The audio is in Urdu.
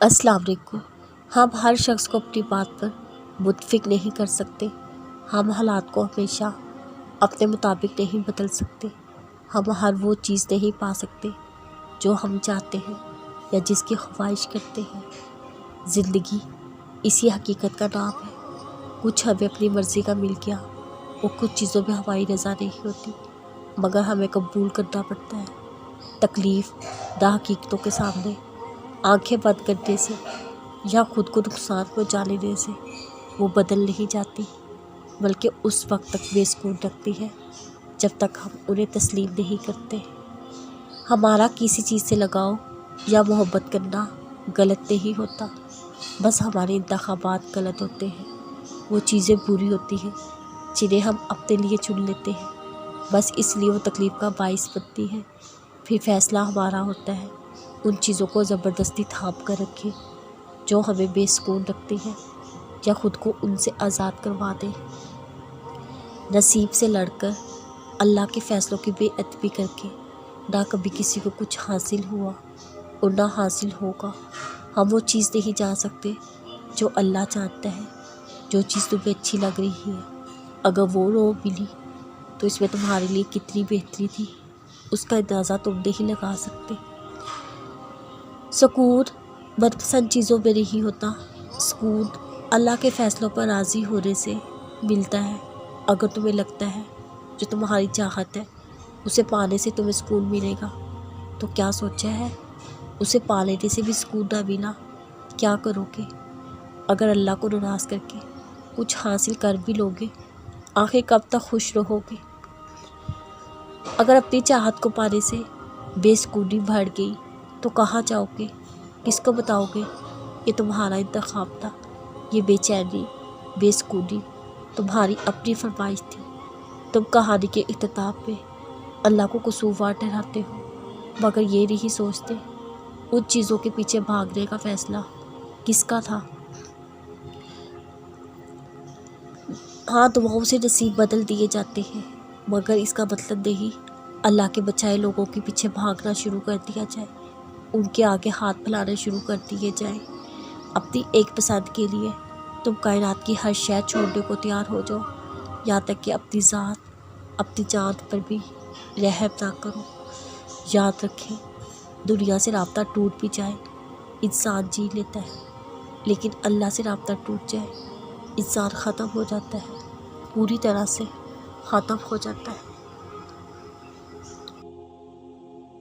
السلام علیکم۔ ہم ہر شخص کو اپنی بات پر متفق نہیں کر سکتے۔ ہم حالات کو ہمیشہ اپنے مطابق نہیں بدل سکتے۔ ہم ہر وہ چیز نہیں پا سکتے جو ہم چاہتے ہیں یا جس کی خواہش کرتے ہیں۔ زندگی اسی حقیقت کا نام ہے۔ کچھ ہمیں اپنی مرضی کا مل گیا اور کچھ چیزوں میں ہماری رضا نہیں ہوتی، مگر ہمیں قبول کرنا پڑتا ہے۔ تکلیف دہ حقیقتوں کے سامنے آنکھیں بند کرنے سے یا خود کو نقصان پہنچا لینے سے وہ بدل نہیں جاتی، بلکہ اس وقت تک بے سکون رکھتی ہے جب تک ہم انہیں تسلیم نہیں کرتے۔ ہمارا کسی چیز سے لگاؤ یا محبت کرنا غلط نہیں ہوتا، بس ہمارے انتخابات غلط ہوتے ہیں۔ وہ چیزیں بری ہوتی ہیں جنہیں ہم اپنے لیے چن لیتے ہیں، بس اس لیے وہ تکلیف کا باعث بنتی ہے۔ پھر فیصلہ ہمارا ہوتا ہے ان چیزوں کو زبردستی تھام کر رکھیں جو ہمیں بے سکون رکھتی ہیں، یا خود کو ان سے آزاد کروا دیں۔ نصیب سے لڑ کر، اللہ کے فیصلوں کی بے ادبی کر کے نہ کبھی کسی کو کچھ حاصل ہوا اور نہ حاصل ہوگا۔ ہم وہ چیز نہیں جان سکتے جو اللہ جانتا ہے۔ جو چیز تمہیں اچھی لگ رہی ہے، اگر وہ نہ ملی تو اس میں تمہارے لیے کتنی بہتری تھی، اس کا اندازہ تم نہیں لگا سکتے۔ سکون من پسند چیزوں میں نہیں ہوتا، سکون اللہ کے فیصلوں پر راضی ہونے سے ملتا ہے۔ اگر تمہیں لگتا ہے جو تمہاری چاہت ہے اسے پانے سے تمہیں سکون ملے گا تو کیا سوچا ہے؟ اسے پا لینے سے بھی سکون نہ ملا، کیا کرو گے؟ اگر اللہ کو ناراض کر کے کچھ حاصل کر بھی لوگے، آخر کب تک خوش رہو گے؟ اگر اپنی چاہت کو پانے سے بے سکونی بڑھ گئی تو کہاں جاؤ گے؟ کس کو بتاؤ گے یہ تمہارا انتخاب تھا؟ یہ بے چینی، بے سکونی تمہاری اپنی فرمائش تھی۔ تم کہانی کے اختتام میں اللہ کو قصوروار ٹھہراتے ہو، مگر یہ نہیں سوچتے ان چیزوں کے پیچھے بھاگنے کا فیصلہ کس کا تھا؟ ہاں، دعاؤں سے نصیب بدل دیے جاتے ہیں، مگر اس کا مطلب نہیں اللہ کے بچائے لوگوں کے پیچھے بھاگنا شروع کر دیا جائے، ان کے آگے ہاتھ پھیلانا شروع کر دیے جائیں۔ اپنی ایک پسند کے لیے تم کائنات کی ہر شے چھوڑنے کو تیار ہو جاؤ، یہاں تک کہ اپنی ذات، اپنی جان پر بھی رحم نہ کرو۔ یاد رکھیں، دنیا سے رابطہ ٹوٹ بھی جائے انسان جی لیتا ہے، لیکن اللہ سے رابطہ ٹوٹ جائے انسان ختم ہو جاتا ہے، پوری طرح سے ختم ہو جاتا ہے۔